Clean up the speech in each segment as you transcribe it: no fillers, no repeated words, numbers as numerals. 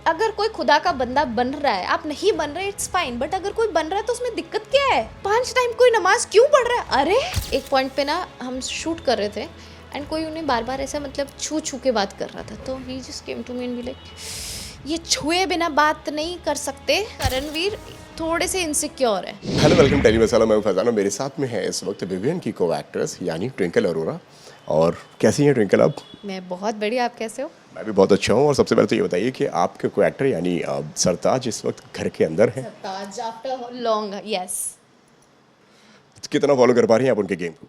अगर कोई खुदा का बंदा बन रहा है, आप नहीं बन रहे, इट्स फाइन, बट अगर कोई बन रहा है तो उसमें दिक्कत क्या है? 5 टाइम कोई नमाज क्यों पढ़ रहा है? अरे एक पॉइंट पे ना हम शूट कर रहे थे एंड कोई उन्हें बार बार ऐसा मतलब छू छू के बात कर रहा था, तो he just came to me and be like ये छुए बिना बात नहीं कर सकते। करणवीर थोड़े से इनसिक्योर है। हेलो वेलकम टेली मसाला, मैं फैजान हूं। मेरे साथ में है इस वक्त विवियन की को एक्ट्रेस यानी ट्विंकल अरोरा। और कैसी हैं ट्विंकल आप? मैं बहुत बढ़िया, आप कैसे हो? मैं भी बहुत अच्छा हूं। और सबसे पहले तो ये बताइए कि आपके को एक्टर यानी सरताज इस वक्त घर के अंदर है, सरताज आफ्टर लॉन्ग, यस। कितना फॉलो कर पा रही हैं आप उनके गेम को?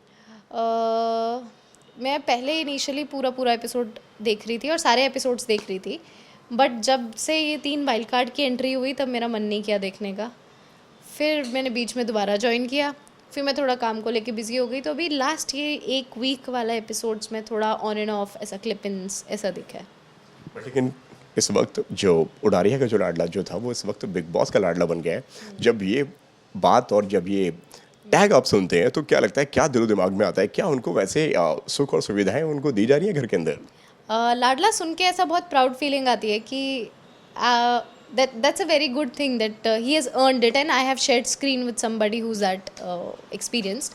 मैं पहले इनिशियली पूरा एपिसोड देख रही थी और सारे एपिसोड्स देख रही थी, बट जब से ये 3 वाइल्ड कार्ड की एंट्री हुई तब मेरा मन नहीं किया देखने का। फिर मैंने बीच में दोबारा ज्वाइन किया, फिर मैं थोड़ा काम को लेके बिजी हो गई, तो अभी लास्ट ये 1 वीक वाला एपिसोड्स में थोड़ा ऑन एंड ऑफ ऐसा क्लिपिंग्स ऐसा दिखा है। बट लेकिन इस वक्त जो उडारिया का जो लाडला जो था वो इस वक्त बिग बॉस का लाडला बन गया है। जब ये बात और जब ये टैग आप सुनते हैं तो क्या लगता है, क्या दिलो दिमाग में आता है? क्या उनको वैसे सुख और सुविधाएं उनको दी जा रही है घर के अंदर? लाडला सुन के ऐसा बहुत प्राउड फीलिंग आती है कि that's a very good thing that he has earned it and I have shared screen with somebody who's that experienced.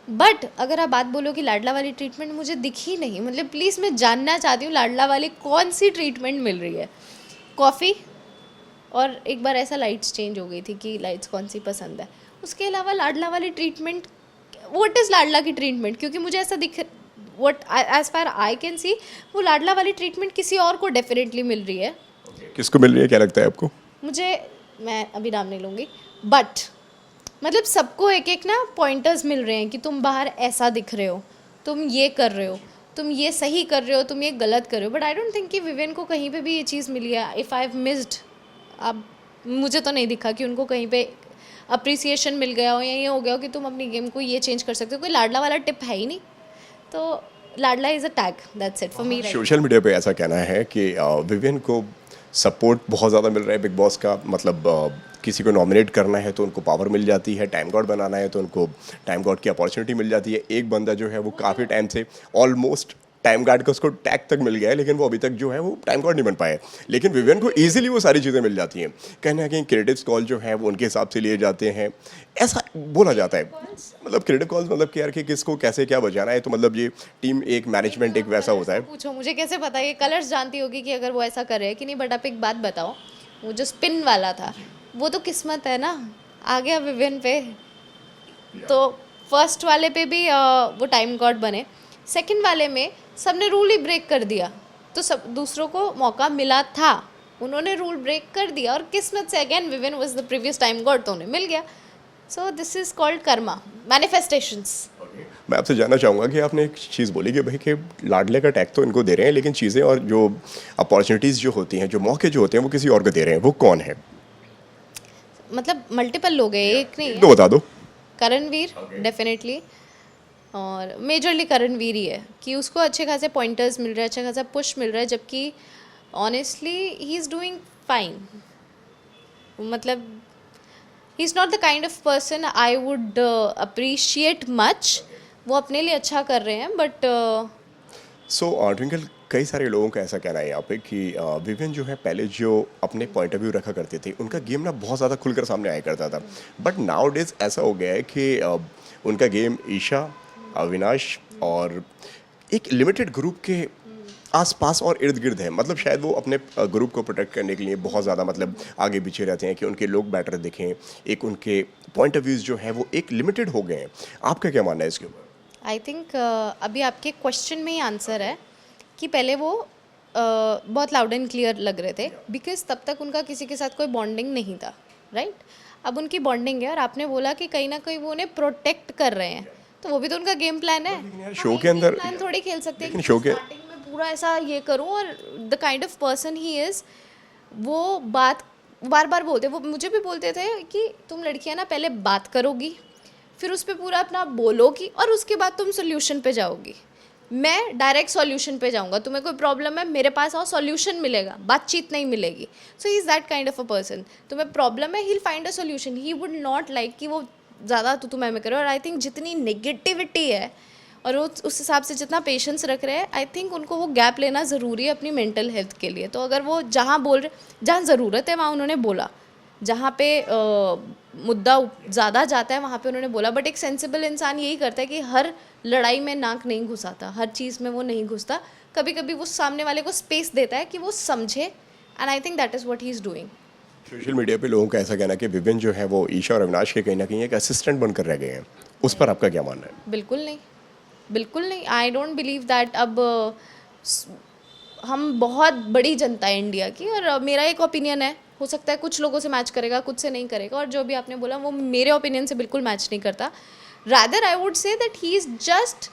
But अगर आप बात बोलो कि लाडला वाली ट्रीटमेंट मुझे दिखी नहीं, मतलब प्लीज़ मैं जानना चाहती हूँ लाडला वाली कौन सी ट्रीटमेंट मिल रही है? कॉफ़ी, और एक बार ऐसा लाइट्स चेंज हो गई थी कि लाइट्स कौन सी पसंद है। उसके अलावा लाडला वाली ट्रीटमेंट, व्हाट इज़ लाडला की ट्रीटमेंट? क्योंकि मुझे ऐसा दिख, what as far I can see, वो लाडला वाली ट्रीटमेंट किसी और को डेफिनेटली मिल रही है। किसको मिल रही है, क्या लगता है आपको? मुझे, मैं अभी नाम नहीं लूँगी, बट मतलब सबको एक एक ना पॉइंटर्स मिल रहे हैं कि तुम बाहर ऐसा दिख रहे हो, तुम ये कर रहे हो, तुम ये सही कर रहे हो, तुम ये गलत कर रहे हो। बट आई डोंट थिंक कि विवियन को कहीं पे भी ये चीज़ मिली है। इफ़ आई हैव मिस्ड, अब मुझे तो नहीं दिखा कि उनको कहीं पे अप्रिसिएशन मिल गया हो या ये हो गया हो कि तुम अपनी गेम को ये चेंज कर सकते हो। कोई लाडला वाला टिप है ही नहीं, तो लाडला is a tag, that's it for me. Social media पे ऐसा कहना है कि विवियन को सपोर्ट बहुत ज़्यादा मिल रहा है बिग बॉस का। मतलब किसी को नॉमिनेट करना है तो उनको पावर मिल जाती है, टाइम गॉड बनाना है तो उनको टाइम गॉड की अपॉर्चुनिटी मिल जाती है। एक बंदा जो है वो काफ़ी टाइम से ऑलमोस्ट टाइम गार्ड का उसको टैग तक मिल गया है, लेकिन वो अभी तक जो है वो टाइम गॉड नहीं बन पाए। लेकिन विवियन को ईजिली वो सारी चीज़ें मिल जाती हैं। कहीं ना कहीं क्रेडिट्स कॉल जो है वो उनके हिसाब से लिए जाते हैं, ऐसा बोला जाता है। मतलब क्रेडिट कॉल्स मतलब कि यार कि किसको कैसे क्या बजाना है, तो मतलब ये टीम एक मैनेजमेंट एक वैसा होता है। पूछो मुझे कैसे पता, ये कलर्स जानती होगी कि अगर वो ऐसा कर रहे हैं कि नहीं। बट आप एक बात बताओ, वो जो स्पिन वाला था वो तो किस्मत है ना, आ गया विवियन पे। तो फर्स्ट वाले पे भी वो टाइम गॉड बने, सेकंड वाले में सबने रूल ही ब्रेक कर दिया, तो सब दूसरों को मौका मिला था, उन्होंने रूल ब्रेक कर दिया और किस्मत से again Vivian was the previous time God, तो उन्हें मिल गया। So this is called Karma, manifestations. मैं आपसे जानना चाहूँगा कि आपने एक चीज़ बोली कि भाई कि लाडले का टैग तो इनको दे रहे हैं, लेकिन चीज़ें और जो अपॉर्चुनिटीज़ जो होती हैं, जो मौके जो होते हैं वो किसी और को दे रहे हैं, वो कौन है? मतलब मल्टीपल लोग हैं, एक नहीं है। तो बता दो। करणवीर डेफिनेटली, और मेजरली करणवीर ही है कि उसको अच्छे खासे पॉइंटर्स मिल रहे हैं, अच्छा खासा पुश मिल रहा है, जबकि honestly he is doing fine. मतलब he is not the kind of person I would appreciate much. वो अपने लिए अच्छा कर रहे हैं, बट सो ट्विंकल, कई सारे लोगों का ऐसा कहना है यहाँ पे कि विवियन जो है पहले जो अपने पॉइंट ऑफ व्यू रखा करते थे, उनका गेम ना बहुत ज़्यादा खुलकर सामने आया करता था। बट नाउ डेज ऐसा हो गया है कि उनका गेम ईशा, अविनाश और एक लिमिटेड ग्रुप के आसपास और इर्द गिर्द है। मतलब शायद वो अपने ग्रुप को प्रोटेक्ट करने के लिए बहुत ज़्यादा मतलब आगे पीछे रहते हैं कि उनके लोग बेटर दिखें। एक उनके पॉइंट ऑफ व्यूज़ जो है वो एक लिमिटेड हो गए हैं। आपका क्या मानना है इसके ऊपर? आई थिंक अभी आपके क्वेश्चन में ही आंसर है कि पहले वो बहुत लाउड एंड क्लियर लग रहे थे, बिकॉज तब तक उनका किसी के साथ कोई बॉन्डिंग नहीं था, राइट? अब उनकी बॉन्डिंग है और आपने बोला कि कहीं ना कहीं वो उन्हें प्रोटेक्ट कर रहे हैं, तो वो भी तो उनका गेम प्लान है। शो के अंदर प्लान थोड़ी खेल सकते हैं लेकिन कि शो के स्टार्टिंग में पूरा ऐसा ये करूं, और the kind of person he is, वो बात बार बार बोलते, वो मुझे भी बोलते थे कि तुम लड़कियां ना पहले बात करोगी, फिर उस पर पूरा अपना बोलोगी और उसके बाद तुम सोल्यूशन पे जाओगी। मैं डायरेक्ट सॉल्यूशन पे जाऊंगा, तुम्हें कोई प्रॉब्लम है मेरे पास आओ, सॉल्यूशन मिलेगा, बातचीत नहीं मिलेगी। So he is that kind of a person. तुम्हें प्रॉब्लम है, he will find a solution. He would not like कि वो ज़्यादा तो तुम्हें में करे। और आई थिंक जितनी नेगेटिविटी है और वो उस हिसाब से जितना पेशेंस रख रहे हैं, आई थिंक उनको वो गैप लेना ज़रूरी है अपनी मेंटल हेल्थ के लिए। तो अगर वो जहाँ बोल रहे, जहाँ ज़रूरत है वहाँ उन्होंने बोला, जहाँ पे मुद्दा ज़्यादा जाता है वहाँ पे उन्होंने बोला। बट एक सेंसिबल इंसान यही करता है कि हर लड़ाई में नाक नहीं घुसाता, हर चीज़ में वो नहीं घुसता, कभी कभी वो सामने वाले को स्पेस देता है कि वो समझे, and I think that is what he is doing. Social media पे लोगों का ऐसा कहना है कि विवेन जो है वो ईशा और अविनाश के कहीं ना कहीं एक असिस्टेंट बनकर रह गए हैं, उस पर आपका क्या मानना है? बिल्कुल नहीं, बिल्कुल नहीं, आई डोंट बिलीव दैट। अब हम बहुत बड़ी जनता है इंडिया की, और मेरा एक ओपिनियन है, हो सकता है कुछ लोगों से मैच करेगा, कुछ से नहीं करेगा, और जो भी आपने बोला वो मेरे ओपिनियन से बिल्कुल मैच नहीं करता। Rather I would say that he is just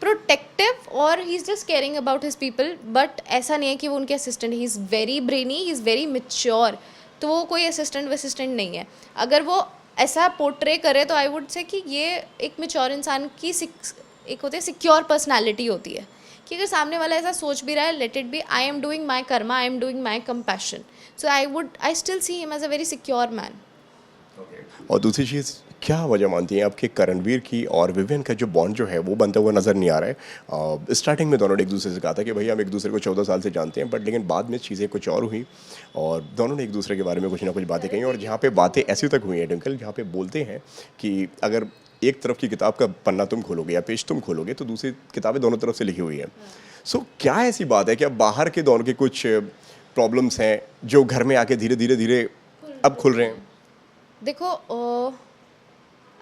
protective और he is just caring about his people. But ऐसा नहीं है कि वो उनके assistant, he is very brainy, he is very mature, तो वो कोई असिस्टेंट वसिस्टेंट नहीं है। अगर वो ऐसा पोर्ट्रे करे तो आई वुड से कि ये एक मैच्योर इंसान की एक होती है सिक्योर पर्सनैलिटी होती है, कि अगर सामने वाला ऐसा सोच भी रहा है, let it be, I am doing my karma, I am doing my compassion, so I still see him as a very secure man. और दूसरी चीज़, क्या वजह मानती हैं आपके करणवीर की और विवियन का जो बॉन्ड जो है वो बनता हुआ नज़र नहीं आ रहा है? स्टार्टिंग में दोनों ने एक दूसरे से कहा था कि भाई हम एक दूसरे को 14 साल से जानते हैं, बट लेकिन बाद में चीज़ें कुछ और हुई और दोनों ने एक दूसरे के बारे में कुछ ना कुछ बातें कही, और जहाँ पे बातें ऐसी तक हुई हैं ट्विंकल, जहाँ पे बोलते हैं कि अगर एक तरफ की किताब का पन्ना तुम खोलोगे या पेज तुम खोलोगे तो दूसरी किताबें दोनों तरफ से लिखी हुई है। सो क्या ऐसी बात है कि अब बाहर के दौर के कुछ प्रॉब्लम्स हैं जो घर में आके धीरे धीरे धीरे अब खुल रहे हैं? देखो,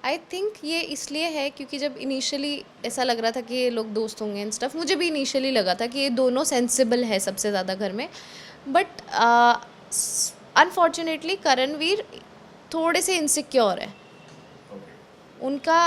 आई थिंक ये इसलिए है क्योंकि जब इनिशियली ऐसा लग रहा था कि ये लोग दोस्त होंगे एंड स्टफ, मुझे भी इनिशियली लगा था कि ये दोनों सेंसिबल है सबसे ज़्यादा घर में। बट अनफॉर्चुनेटली करणवीर थोड़े से इनसिक्योर है। उनका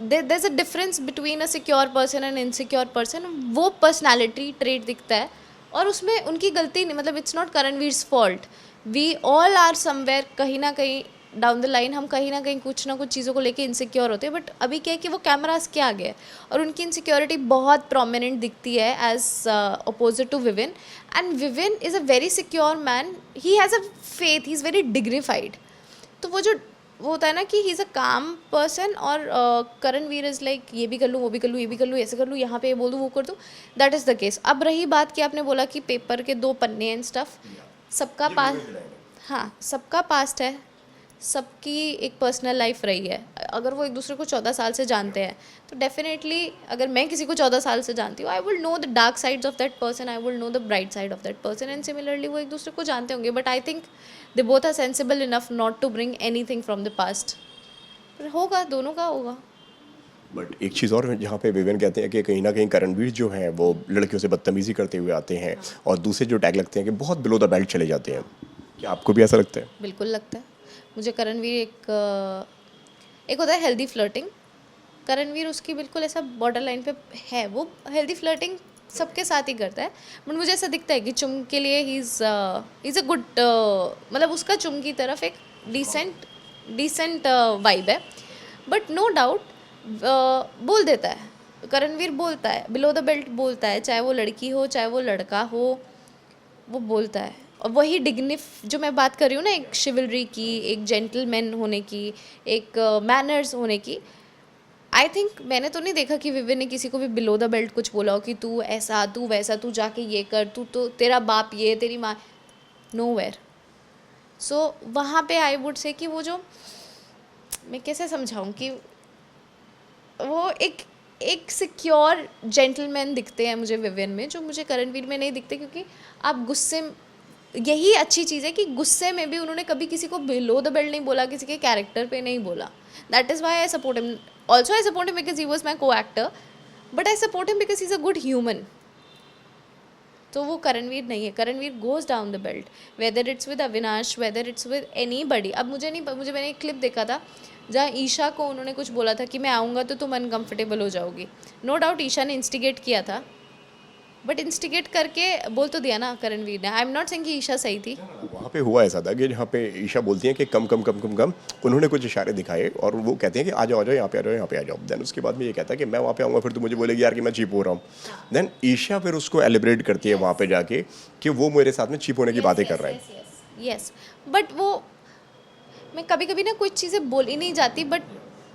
there is a difference between a secure person and insecure person, वो पर्सनैलिटी ट्रेट दिखता है, और उसमें उनकी गलती नहीं, मतलब it's not Karanveer's fault. We all are somewhere, कहीं ना कहीं डाउन द लाइन हम कहीं ना कहीं कुछ ना कुछ चीज़ों को लेके इनसिक्योर होते हैं। बट अभी क्या है कि वो कैमरास के आगे है और उनकी इनसिक्योरिटी बहुत प्रोमिनेंट दिखती है as opposite to Vivian. And Vivian is a very secure man, he has a faith, he is very dignified. तो वो होता है ना कि ही इज़ अ काम पर्सन, और करणवीर इज़ लाइक ये भी कर लूँ, वो भी कर लूँ, ये भी कर लूँ, ऐसे कर लूँ, यहाँ पे ये बोल दूँ, वो कर दूँ। That is the case. अब रही बात कि आपने बोला कि पेपर के 2 पन्ने एंड स्टफ, सबका पास, हाँ सबका पास्ट है, सबकी एक पर्सनल लाइफ रही है। अगर वो एक दूसरे को 14 साल से जानते हैं तो डेफिनेटली, अगर मैं किसी को 14 साल से जानती हूँ, I will know the dark sides of that person, I will know the bright side of that person, and similarly वो एक दूसरे को जानते होंगे। But I think they both are sensible enough not to bring anything from the past. होगा, दोनों का होगा। बट एक चीज़ और जहाँ पे विवेन कहते हैं कि कहीं ना कहीं करणवीर जो हैं वो लड़कियों से बदतमीजी करते हुए आते हैं, और दूसरे जो टैग लगते हैं कि बहुत बिलो द बेल्ट चले जाते हैं। क्या आपको भी ऐसा लगता है? बिल्कुल लगता है मुझे। करणवीर एक होता है हेल्दी फ्लर्टिंग, करणवीर उसकी बिल्कुल ऐसा बॉर्डर लाइन पे है। वो हेल्दी फ्लर्टिंग सबके साथ ही करता है, बट मुझे ऐसा दिखता है कि चुम के लिए ही इज़ अ गुड, मतलब उसका चुम की तरफ एक डिसेंट वाइब है। बट नो डाउट बोल देता है, करणवीर बोलता है, बिलो द बेल्ट बोलता है, चाहे वो लड़की हो चाहे वो लड़का हो, वो बोलता है। और वही जो मैं बात कर रही हूँ ना, एक शिवलरी की, एक जेंटलमैन होने की, एक मैनर्स होने की, आई थिंक मैंने तो नहीं देखा कि विविन ने किसी को भी बिलो द बेल्ट कुछ बोला हो कि तू ऐसा, तू वैसा, तू जाके ये कर, तू तो तेरा बाप ये, तेरी माँ, नोवेयर। सो वहाँ पे आई वुड से कि वो जो, मैं कैसे समझाऊँ कि वो एक सिक्योर जेंटलमैन दिखते हैं मुझे विवियन में, जो मुझे करणवीर में नहीं दिखते। क्योंकि आप गुस्से, यही अच्छी चीज़ है कि गुस्से में भी उन्होंने कभी किसी को बिलो द बेल्ट नहीं बोला, किसी के कैरेक्टर पे नहीं बोला। That is why I support him. Also I support him because he was my co actor, but I support him because he is a good human. तो वो करणवीर नहीं है। Karanveer goes down the belt, whether it's with Avinash, whether it's with anybody. अब मुझे मैंने एक clip देखा था जहाँ ईशा को उन्होंने कुछ बोला था कि मैं आऊँगा तो तुम अनकंफर्टेबल हो जाओगी। नो डाउट ईशा ने इंस्टिगेट किया था, बट इंस्टिगेट करके बोल तो दिया ना करणवीर ने। आई एम नॉट सेइंग कि ईशा सही थी। वहाँ पे हुआ ऐसा था कि जहाँ पे ईशा बोलती हैं कि कम कम कम कम कम, उन्होंने कुछ इशारे दिखाए और वो कहते हैं कि आ जाओ यहाँ पे आ जाओ, यहाँ पे आ जाओ। देन उसके बाद में ये कहता है कि मैं वहाँ पे आऊँगा, फिर तो मुझे बोलेगी यार कि मैं चीप हो रहा हूँ। देन ईशा फिर उसको एलिब्रेट करती है वहाँ पे जाके कि वो मेरे साथ में चीप होने की बातें कर रहा है। यस, बट वो, मैं कभी कभी ना कुछ चीज़ें बोल ही नहीं जाती, बट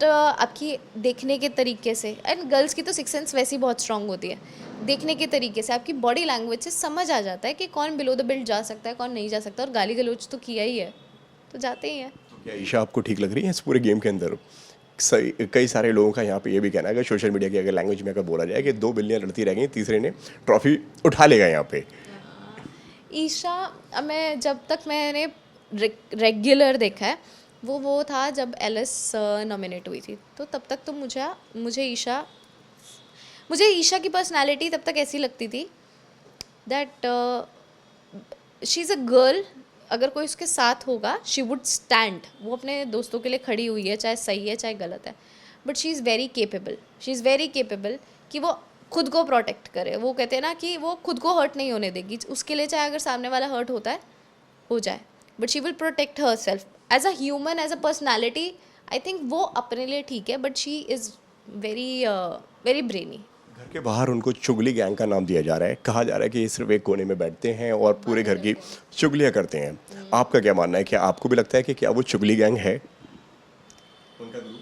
जस्ट आपकी देखने के तरीके से, एंड गर्ल्स की तो सिक्स सेंस वैसे ही बहुत स्ट्रांग होती है, देखने के तरीके से, आपकी बॉडी लैंग्वेज से समझ आ जाता है कि कौन बिलो द बेल्ट जा सकता है, कौन नहीं जा सकता, और गाली गलौज तो किया ही है तो जाते ही हैं। क्या ईशा आपको ठीक लग रही है इस पूरे गेम के अंदर? कई सारे लोगों का यहाँ पे ये भी कहना है कि सोशल मीडिया की अगर लैंग्वेज में अगर बोला जाए कि दो बिल्लियाँ लड़ती रह गई, तीसरे ने ट्रॉफी उठा लेगा यहाँ पे। ईशा, मैं जब तक मैंने रेगुलर देखा है वो था जब एलिस नॉमिनेट हुई थी, तो तब तक तो मुझे ईशा की पर्सनालिटी तब तक ऐसी लगती थी that she is a girl, अगर कोई उसके साथ होगा शी वुड स्टैंड, वो अपने दोस्तों के लिए खड़ी हुई है, चाहे सही है चाहे गलत है, but she is very capable कि वो खुद को प्रोटेक्ट करे। वो कहते हैं ना कि वो खुद को हर्ट नहीं होने देगी, उसके लिए चाहे अगर सामने वाला हर्ट होता है हो जाए, but she will protect herself as a human, as a personality. I think वो अपने लिए ठीक है, but she is very brainy. घर के बाहर उनको चुगली गैंग का नाम दिया जा रहा है, कहा जा रहा है कि ये सिर्फ एक कोने में बैठते हैं और पूरे घर की चुगलियाँ करते हैं। आपका क्या मानना है, क्या आपको भी लगता है कि क्या वो चुगली गैंग है उनका ग्रुप?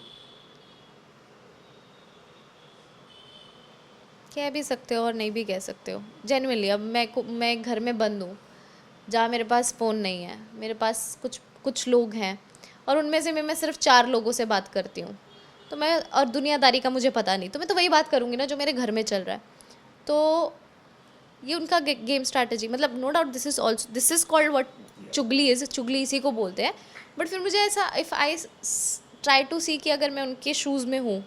कह भी सकते हो और नहीं भी कह सकते हो। जेन्युइनली अब मैं घर में बंद हूँ, जहाँ मेरे पास फ़ोन नहीं है, मेरे पास कुछ लोग हैं, और उनमें से मैं सिर्फ 4 लोगों से बात करती हूँ, तो मैं, और दुनियादारी का मुझे पता नहीं, तो मैं तो वही बात करूँगी ना जो मेरे घर में चल रहा है। तो ये उनका गेम स्ट्रैटेजी, मतलब no doubt this is called what चुगली इसी को बोलते हैं। बट फिर मुझे ऐसा, if I try to see कि अगर मैं उनके शूज़ में हूँ,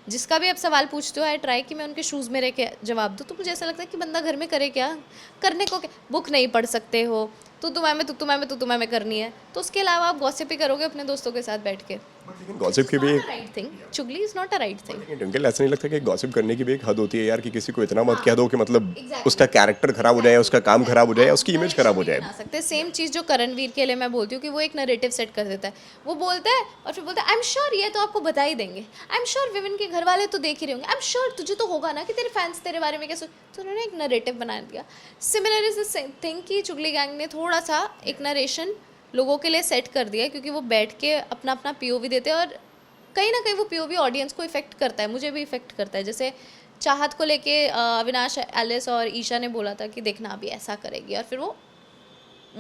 जिसका भी आप सवाल पूछते हो, आई ट्राई कि मैं उनके शूज़ में रह के जवाब दूँ, तो मुझे ऐसा लगता है कि बंदा घर में करे क्या, करने को क्या, बुक नहीं पढ़ सकते हो, तू तुम्हें करनी है, तो उसके अलावा आप गॉसिप ही करोगे अपने दोस्तों के साथ बैठ के। लेकिन गॉसिप की भी एक राइट थिंग, चुगली is not a right thing. लेकिन ट्विंकल, ऐसा नहीं लगता कि गॉसिप करने की भी एक हद होती है यार, कि किसी को इतना मत कह दो कि मतलब Exactly. उसका कैरेक्टर खराब हो जाए, उसका काम खराब हो जाए, उसकी इमेज खराब हो जाए। बना सकते सेम चीज़ जो करणवीर के लिए मैं बोलती हूँ कि वो एक नरेटिव सेट कर देता है, वो बोलता है और फिर बोलता है आई एम श्योर ये तो आपको बता ही देंगे, आई एम श्योर विविन के घर वाले तो देख ही रहे होंगे, आई एम श्योर तुझे तो होगा ना कि तेरे फैंस तेरे बारे में क्या सोच, तो उन्होंने एक नरेटिव बना दिया। Similar is the same thing कि चुगली गैंग ने थोड़ा सा एक नरेशन लोगों के लिए सेट कर दिया, क्योंकि वो बैठ के अपना अपना पीओवी देते हैं, और कहीं ना कहीं वो पीओवी ऑडियंस को इफेक्ट करता है, मुझे भी इफेक्ट करता है। जैसे चाहत को लेके अविनाश, एलिस और ईशा ने बोला था कि देखना अभी ऐसा करेगी, और फिर वो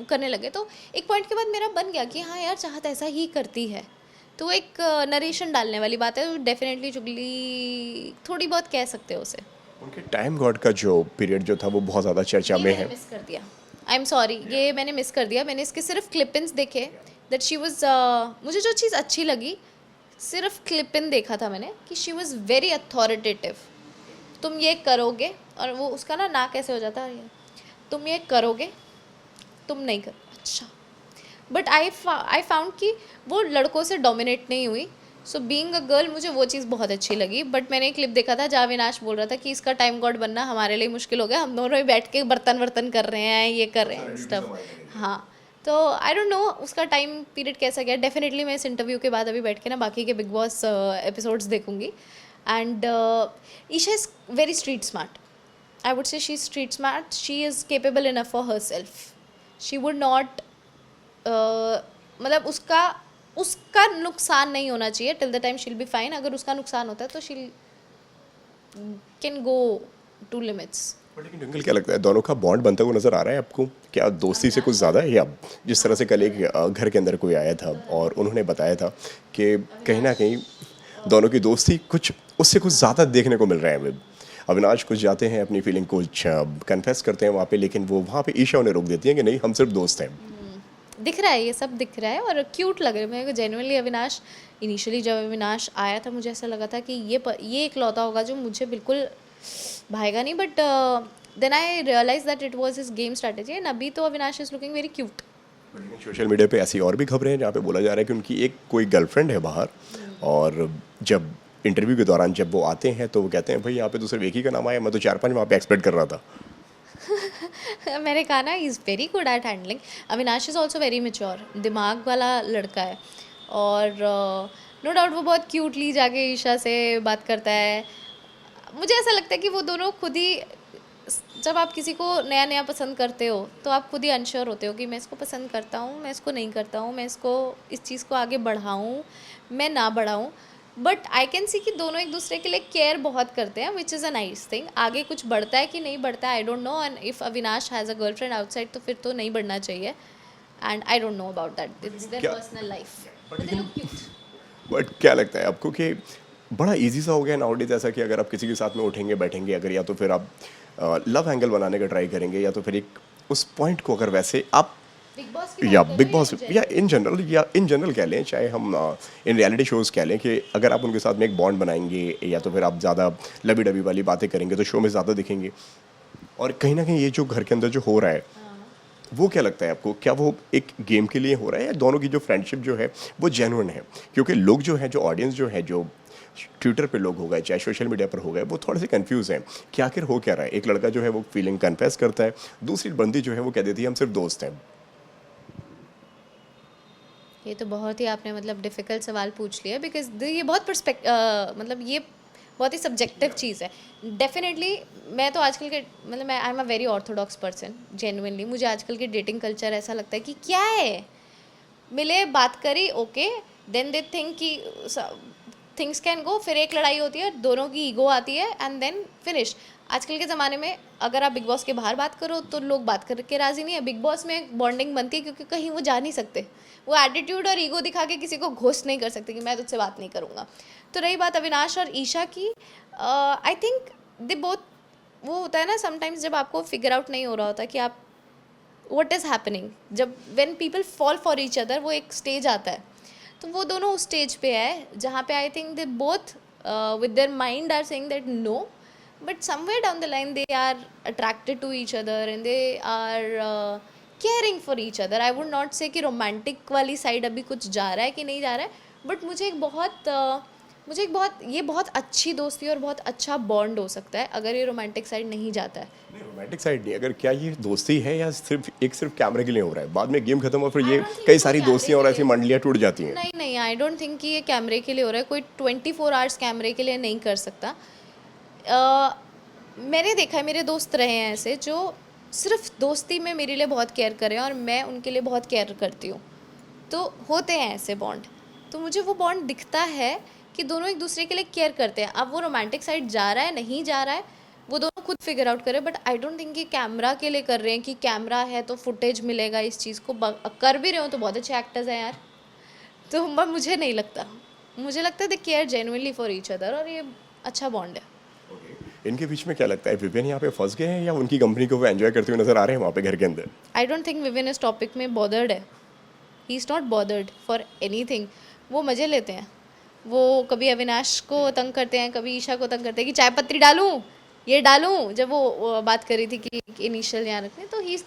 करने लगे, तो एक पॉइंट के बाद मेरा बन गया कि हाँ यार चाहत ऐसा ही करती है, तो एक नरेशन डालने वाली बात है, तो डेफिनेटली चुगली थोड़ी बहुत कह सकते हो उसे। उनके टाइम गॉड का जो पीरियड जो था वो बहुत ज़्यादा चर्चा में है। मिस कर दिया, आई एम सॉरी, ये मैंने मिस कर दिया। मैंने इसके सिर्फ क्लिप इन्स देखे, दैट शी वाज, मुझे जो चीज़ अच्छी लगी, सिर्फ क्लिप इन देखा था मैंने कि शी वाज वेरी अथॉरिटेटिव, तुम ये करोगे, और वो उसका ना कैसे हो जाता है, तुम ये करोगे, तुम नहीं करो, अच्छा। बट आई फाउंड कि वो लड़कों से डोमिनेट नहीं हुई, सो बीइंग अ गर्ल मुझे वो चीज़ बहुत अच्छी लगी। बट मैंने एक क्लिप देखा था जहाँ अविनाश बोल रहा था कि इसका टाइम गॉड बनना हमारे लिए मुश्किल हो गया, हम दोनों ही बैठ के बर्तन कर रहे हैं, ये कर रहे हैं स्टफ। हाँ, तो आई डोंट नो उसका टाइम पीरियड कैसा गया। डेफिनेटली मैं इस इंटरव्यू के बाद अभी बैठ के ना बाकी के बिग बॉस एपिसोड्स देखूंगी। And Isha is very street smart, I would say she is street smart, she is capable enough for herself, she would not, मतलब उसका नुकसान नहीं होना चाहिए till the time she'll be fine. अगर उसका नुकसान होता है तो she'll can go to limits. लेकिन ट्विंकल, क्या लगता है दोनों का बॉन्ड बनता हुआ नजर आ रहा है आपको? क्या दोस्ती से कुछ ज़्यादा है? या जिस तरह से कल एक घर के अंदर कोई आया था और उन्होंने बताया था कि कहीं ना कहीं दोनों की दोस्ती कुछ उससे कुछ ज़्यादा देखने को मिल रहा है। अविनाश कुछ जाते हैं अपनी फीलिंग को कन्फेस करते हैं वहाँ पे, लेकिन वो वहाँ पे ईशा उन्हें रोक देती है कि नहीं हम सिर्फ दोस्त हैं। दिख रहा है, ये सब दिख रहा है और क्यूट लग रहा है मेरे को जेन्युइनली। अविनाश इनिशियली जब अविनाश आया था मुझे ऐसा लगा था कि ये इकलौता होगा जो मुझे बिल्कुल भाएगा नहीं, but then I realise that it was his game strategy and अभी तो Avinash is looking very cute. Social media पे ऐसी और भी खबरें हैं जहाँ पे बोला जा रहा है कि उनकी एक कोई गर्लफ्रेंड है बाहर, और जब इंटरव्यू के दौरान जब वो आते हैं तो वो कहते हैं भाई यहाँ पे तो सिर्फ एक ही का नाम आया, मैं तो 4-5 वहाँ पे एक्सपेक्ट कर रहा था। मैंने कहा ना, is very good eight handling. Avinash is also very mature, दिमाग वाला लड़का है, और नो डाउट वो बहुत क्यूटली जाके ईशा से बात करता है। मुझे ऐसा लगता है कि वो दोनों खुद ही, जब आप किसी को नया नया पसंद करते हो तो आप खुद ही अनश्योर होते हो कि मैं इसको पसंद करता हूँ, मैं इसको नहीं करता हूँ, मैं इसको इस चीज़ को आगे बढ़ाऊँ, मैं ना बढ़ाऊँ। बट आई कैन सी कि दोनों एक दूसरे के लिए केयर बहुत करते हैं, which is a nice thing. आगे कुछ बढ़ता है कि नहीं बढ़ता है, I don't know. And if Avinash has a girlfriend outside तो फिर तो नहीं बढ़ना चाहिए. And I don't know about that, it's there क्या personal life. But they look cute. But क्या लगता है आपको कि बड़ा इजी सा हो गया नाउडेज ऐसा कि अगर आप किसी के साथ में उठेंगे बैठेंगे, अगर या तो फिर आप लव एंगल बनाने का ट्राई करेंगे, या तो फिर एक उस पॉइंट को अगर वैसे आप बिग बॉस की या बात कर बिग रहे बॉस हैं या इन जनरल कह लें, चाहे हम इन रियलिटी शोज़ कह लें, कि अगर आप उनके साथ में एक बॉन्ड बनाएंगे या तो फिर आप ज़्यादा लबी डबी वाली बातें करेंगे तो शो में ज़्यादा दिखेंगे. और कहीं ना कहीं ये जो घर के अंदर जो हो रहा है, वो क्या लगता है आपको, क्या वो एक गेम के लिए हो रहा है या दोनों की जो फ्रेंडशिप जो है वो जेन्युइन है? क्योंकि लोग जो है, जो ऑडियंस जो है, जो ट्विटर पे लोग हो गए चाहे सोशल मीडिया पर हो गए, वो थोड़े से कंफ्यूज हैं कि आखिर हो क्या रहा है. एक लड़का जो है वो फीलिंग कन्फेस करता है, दूसरी बंदी जो है वो कह देती है हम सिर्फ दोस्त हैं. ये तो बहुत ही आपने मतलब डिफ़िकल्ट सवाल पूछ लिया, बिकॉज ये बहुत मतलब ये बहुत ही सब्जेक्टिव चीज़ है. डेफिनेटली मैं तो आजकल के मतलब मैं आई am a very Orthodox person. Genuinely मुझे आजकल के डेटिंग कल्चर ऐसा लगता है कि क्या है, मिले बात करी ओके, देन दे थिंक कि थिंग्स कैन गो, फिर एक लड़ाई होती है, दोनों की ईगो आती है एंड देन फिनिश. आजकल के ज़माने में अगर आप बिग बॉस के बाहर बात करो तो लोग बात करके राज़ी नहीं है. बिग बॉस में बॉन्डिंग बनती है क्योंकि कहीं वो जा नहीं सकते, वो एटीट्यूड और ईगो दिखा के किसी को घोस्ट नहीं कर सकते कि मैं तुझसे बात नहीं करूँगा. तो रही बात अविनाश और ईशा की, आई थिंक दे बोथ, वो होता है ना समटाइम्स जब आपको फिगर आउट नहीं हो रहा होता कि आप व्हाट इज़ हैपनिंग, जब when people fall for each other, वो एक स्टेज आता है. तो वो दोनों उस स्टेज पे है जहाँ पे I think they both with their mind are saying that no, but somewhere down the line they are attracted to each other and they are caring for each other. I would not say कि romantic वाली side अभी कुछ जा रहा है कि नहीं जा रहा है, बट मुझे एक बहुत ये बहुत अच्छी दोस्ती और बहुत अच्छा बॉन्ड हो सकता है अगर ये रोमांटिक साइड नहीं जाता है. नहीं, रोमांटिक साइड नहीं, अगर क्या ये दोस्ती है या सिर्फ कैमरे के लिए हो रहा है, बाद में गेम खत्म और फिर I ये don't think कई वो सारी कैमरे दोस्तियां और के ऐसी लिए- मंडलियां टूट जाती हैं. नहीं नहीं, आई डोंट थिंक कि ये कैमरे के लिए हो रहा है. कोई 24 आवर्स कैमरे के लिए नहीं कर सकता. मैंने देखा है, मेरे दोस्त रहे हैं ऐसे जो सिर्फ दोस्ती में मेरे लिए बहुत केयर कर रहे हैं और मैं उनके लिए बहुत केयर करती हूँ. तो होते हैं ऐसे बॉन्ड, तो मुझे वो बॉन्ड दिखता है कि दोनों एक दूसरे के लिए केयर करते हैं. अब वो रोमांटिक साइड जा रहा है नहीं जा रहा है वो दोनों खुद फिगर आउट करें, बट आई डोंट थिंक कि कैमरा के लिए कर रहे हैं कि कैमरा है तो फुटेज मिलेगा इस चीज़ को. कर भी रहे हो तो बहुत अच्छे एक्टर्स हैं यार. तो मुझे नहीं लगता, मुझे लगता है they care genuinely for each other और ये अच्छा बॉन्ड है. इनके बीच में क्या लगता है, विपिन यहाँ पे फंस गए हैं या उनकी कंपनी को वो एंजॉय करते हुए नजर आ रहे हैं वहाँ पे घर के अंदर? आई डोंट थिंक विविन इस टॉपिक में बॉदर्ड है. ही is not bothered for anything. वो मज़े लेते हैं. वो कभी अविनाश को तंग करते हैं, कभी ईशा को तंग करते हैं कि चाय पत्ती डालूं, ये डालूं. जब वो बात कर रही थी कि इनिशियल यहाँ रखने, तो he is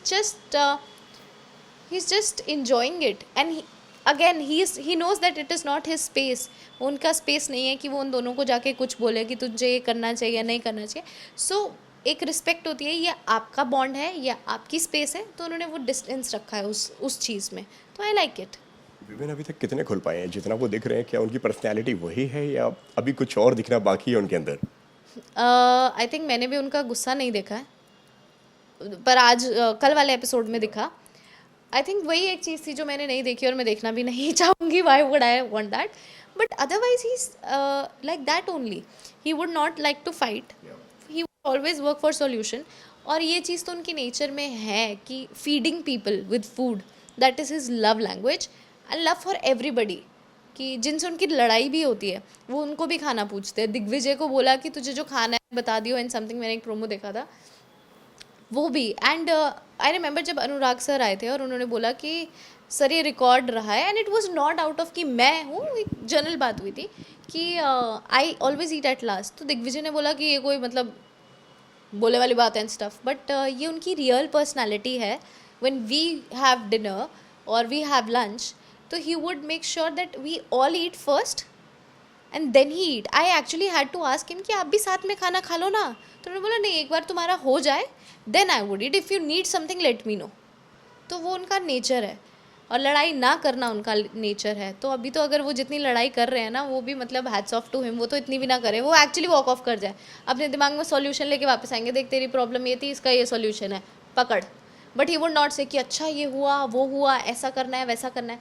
just enjoying it. And again he knows that it is not his space. उनका स्पेस नहीं है कि वो उन दोनों को जाके कुछ बोले कि तुझे ये करना चाहिए या नहीं करना चाहिए. सो एक रिस्पेक्ट होती है, ये आपका बॉन्ड है या आपकी स्पेस है, तो उन्होंने वो डिस्टेंस रखा है उस चीज़ में. तो आई लाइक इट. विपिन अभी तक कितने खुल पाए हैं? जितना वो दिख रहे हैं, क्या उनकी पर्सनैलिटी वही है या अभी कुछ और दिखना बाकी है उनके अंदर? आई थिंक मैंने भी उनका गुस्सा नहीं देखा है, पर आज कल वाले एपिसोड में दिखा. आई थिंक वही एक चीज़ थी जो मैंने नहीं देखी और मैं देखना भी नहीं चाहूँगी. Why would I want that? But otherwise he is like that only. He would not like to fight, he would always work for solution. और ये चीज़ तो उनकी नेचर में है कि feeding people with food, that is his love language and love for everybody. कि जिनसे उनकी लड़ाई भी होती है वो उनको भी खाना पूछते हैं. दिग्विजय को बोला कि तुझे जो खाना है बता दियो एंड समथिंग, मैंने एक प्रोमो देखा था वो भी. एंड आई रिमेंबर जब अनुराग सर आए थे और उन्होंने बोला कि सर ये रिकॉर्ड रहा है, and it was not out of कि मैं हूँ, एक जनरल बात हुई थी कि I always eat at last. तो दिग्विजय ने बोला कि ये कोई मतलब बोले वाली बात है एंड स्टफ, बट ये उनकी रियल पर्सनैलिटी है. व्हेन वी हैव डिनर और वी हैव लंच, तो he would make sure that we all eat first and then he eat. I actually had to ask him कि आप भी साथ में खाना खा लो ना. तो उन्होंने बोला नहीं, एक बार तुम्हारा हो जाए then I would eat. If you need something let me know. तो वो उनका नेचर है और लड़ाई ना करना उनका नेचर है. तो अभी तो अगर वो जितनी लड़ाई कर रहे हैं ना, वो भी मतलब हैट्स ऑफ टू हिम. वो तो इतनी भी ना करे, वो एक्चुअली वॉक ऑफ कर जाए, अपने दिमाग में सॉल्यूशन लेके वापस आएंगे. देख तेरी प्रॉब्लम ये थी, इसका ये सॉल्यूशन है, पकड़. But he would not say कि अच्छा ये हुआ वो हुआ, ऐसा करना है वैसा करना है.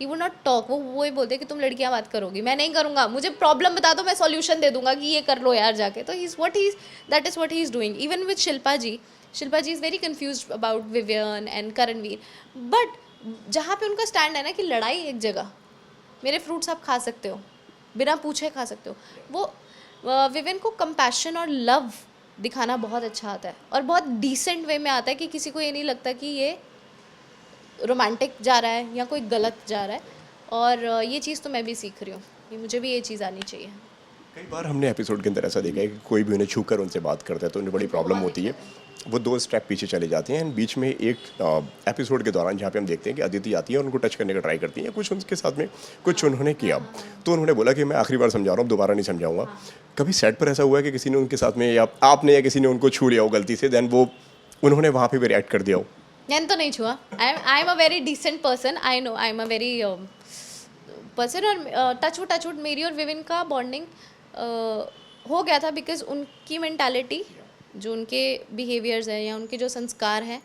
ही वुड नॉट टॉक. वो ही बोलते कि तुम लड़कियां बात करोगी, मैं नहीं करूँगा, मुझे प्रॉब्लम बता दो, मैं सॉल्यूशन दे दूंगा कि ये कर लो यार जाके. तो that is what he is doing. Even with Shilpa ji is very confuse about Vivian and Karanveer. But जहाँ पे उनका स्टैंड है ना कि लड़ाई एक जगह, मेरे फ्रूट्स आप खा सकते हो, बिना पूछे खा सकते हो. वो विवियन को कंपैशन और लव दिखाना बहुत अच्छा आता है और बहुत डिसेंट वे में आता है कि किसी को ये नहीं लगता कि ये रोमांटिक जा रहा है या कोई गलत जा रहा है. और ये चीज़ तो मैं भी सीख रही हूँ, ये मुझे भी ये चीज़ आनी चाहिए. कई बार हमने एपिसोड के अंदर ऐसा देखा है कि कोई भी उन्हें छू कर उनसे बात करता है तो उन्हें बड़ी प्रॉब्लम होती है, वो 2 स्टेप पीछे चले जाते हैं. एंड बीच में एक एपिसोड के दौरान जहाँ पे हम देखते हैं कि अदिति आती है और उनको टच करने का ट्राई करती है, कुछ उनके साथ में कुछ उन्होंने किया, तो उन्होंने बोला कि मैं आखिरी बार समझा रहा हूँ, दोबारा नहीं समझाऊंगा. कभी सेट पर ऐसा हुआ है कि किसी ने उनके साथ में या आपने या किसी ने उनको छू लिया हो गलती से, देन वो उन्होंने वहाँ पे भी रिएक्ट कर दिया हो? मैंने तो नहीं छुआ. I am a very decent person. I know I am a very person. और टचवुड मेरी और विविन का बॉन्डिंग हो गया था बिकॉज उनकी मेंटालिटी, जो उनके बिहेवियर्स हैं या उनके जो संस्कार हैं,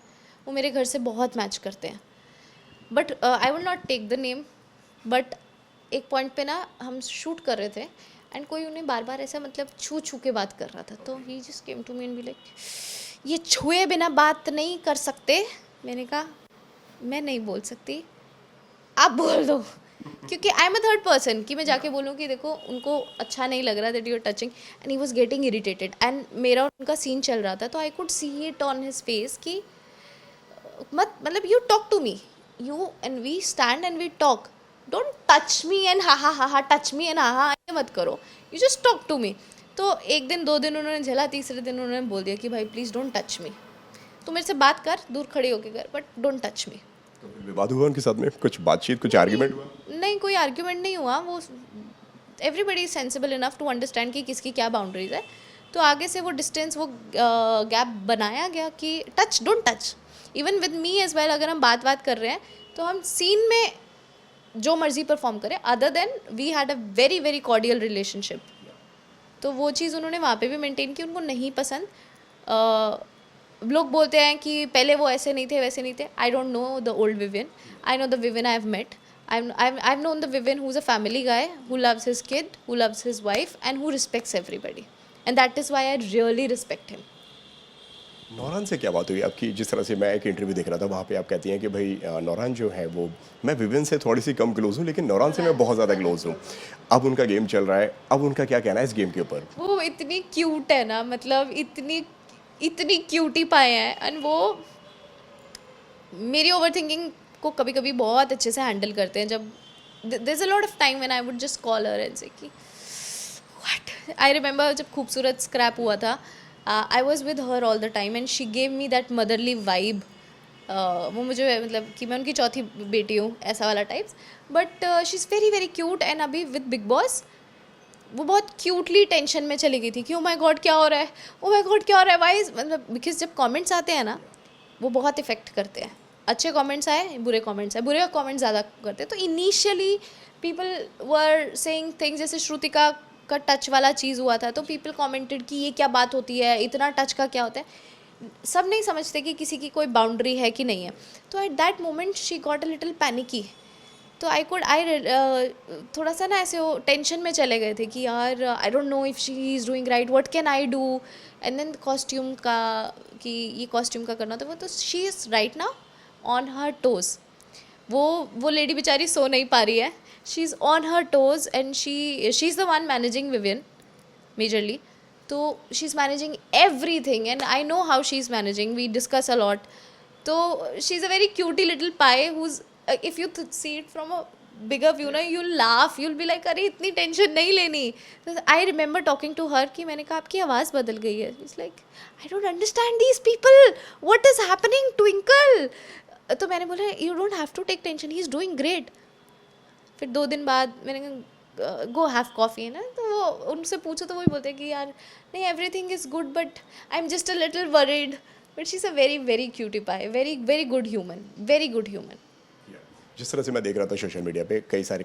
वो मेरे घर से बहुत मैच करते हैं. But I will not take the name. But एक पॉइंट पे ना हम शूट कर रहे थे एंड कोई उन्हें बार बार ऐसा मतलब छू के बात कर रहा था. तो he just came to me and be like, ये छुए बिना बात नहीं कर सकते. मैंने कहा मैं नहीं बोल सकती, आप बोल दो. क्योंकि आई एम अ थर्ड पर्सन कि मैं जाके बोलूँ कि देखो उनको अच्छा नहीं लग रहा that you are touching. And he was getting irritated and मेरा और उनका सीन चल रहा था. तो I could see it on his face कि मतलब you talk to me, you and we stand and we talk. Don't touch me and हा टच मी एंड हा ये मत करो, you just talk to me. तो एक दिन 2 दिन उन्होंने झेला, तीसरे दिन उन्होंने बोल दिया कि भाई प्लीज़ डोंट टच मी. तू मेरे से बात कर, दूर खड़ी होके कर, बट डोंट टच मी. तो फिर विवाद हुआ उनके साथ में, कुछ बातचीत, कुछ आर्ग्यूमेंट हुआ? नहीं, कोई आर्ग्यूमेंट नहीं हुआ. वो everybody is sensible enough to understand कि किसकी क्या बाउंड्रीज है. तो आगे से वो डिस्टेंस, वो गैप बनाया गया कि touch, don't touch. Even with me as well, अगर हम बात कर रहे हैं तो हम सीन में जो मर्जी परफॉर्म करें, other than we had a very very cordial relationship. तो वो चीज़ उन्होंने वहाँ पे भी मेंटेन की. उनको नहीं पसंद. लोग बोलते हैं कि पहले वो ऐसे नहीं थे, वैसे नहीं थे. I don't know the old Vivian. I know the Vivian I have met. I've known the Vivian who's a family guy, who loves his kid, who loves his wife, and who respects everybody. And that is why I really respect him. नौरान से क्या बात हुई आपकी? जिस तरह से मैं एक इंटरव्यू देख रहा था, वहाँ पे आप कहती हैं कि भाई नौरान जो है वो, मैं विवियन से थोड़ी सी कम क्लोज हूँ लेकिन नौरान से मैं बहुत ज़्यादा क्लोज हूँ. अब उनका गेम चल रहा है, अब उनका क्या कहना है इस गेम के ऊपर? वो इतनी क्यूट है ना, मतलब इतनी क्यूटी पाए हैं. एंड वो मेरी ओवर थिंकिंग को कभी कभी बहुत अच्छे से हैंडल करते हैं. जब there is a lot of time when I would just call her and say कि व्हाट. आई रिमेंबर जब खूबसूरत स्क्रैप हुआ था, I was with her all the time and she gave me that motherly vibe. वो मुझे मतलब कि मैं उनकी चौथी बेटी हूँ, ऐसा वाला types. But she is very very cute. And अभी विद बिग बॉस वो बहुत क्यूटली टेंशन में चली गई थी कि ओ माय गॉड क्या हो रहा है, ओ माय गॉड क्या हो रहा है, वाइज. मतलब बिकॉज जब कमेंट्स आते हैं ना, वो बहुत इफेक्ट करते हैं. अच्छे कमेंट्स आए, बुरे कमेंट्स आए, बुरे कमेंट्स ज़्यादा करते हैं. तो initially people were saying things, जैसे श्रुतिका का टच वाला चीज़ हुआ था तो पीपल कमेंटेड कि ये क्या बात होती है, इतना टच का क्या होता है. सब नहीं समझते कि किसी की कोई बाउंड्री है कि नहीं है. तो at that moment she got a little panicky. तो आई थोड़ा सा ना ऐसे वो टेंशन में चले गए थे कि यार I don't know if she is doing right, what can I do. And then costume का, कि ये कॉस्ट्यूम का करना था वो. तो she is right now on her toes. वो लेडी बेचारी सो नहीं पा रही है. She is on her toes and she is the one managing Vivian majorly. तो she is managing everything and I know how she is managing. We discuss a lot. तो she is a very cutie little pie who's, if you see it from a bigger view ना, you'll laugh, you'll be like अरे इतनी tension नहीं लेनी. I remember talking to her कि मैंने कहा आपकी आवाज़ बदल गई है. It's like I don't understand these people, what is happening Twinkle. तो मैंने बोला you don't have to take tension, he is doing great. फिर 2 दिन बाद मैंने कहा go have coffee ना, तो वो उनसे पूछो तो वही बोलते हैं कि यार नहीं everything is good but I'm just a little worried. But she's a very very cutie pie, very very good human, very good human. जिस तरह से मैं देख रहा था सोशल मीडिया पे,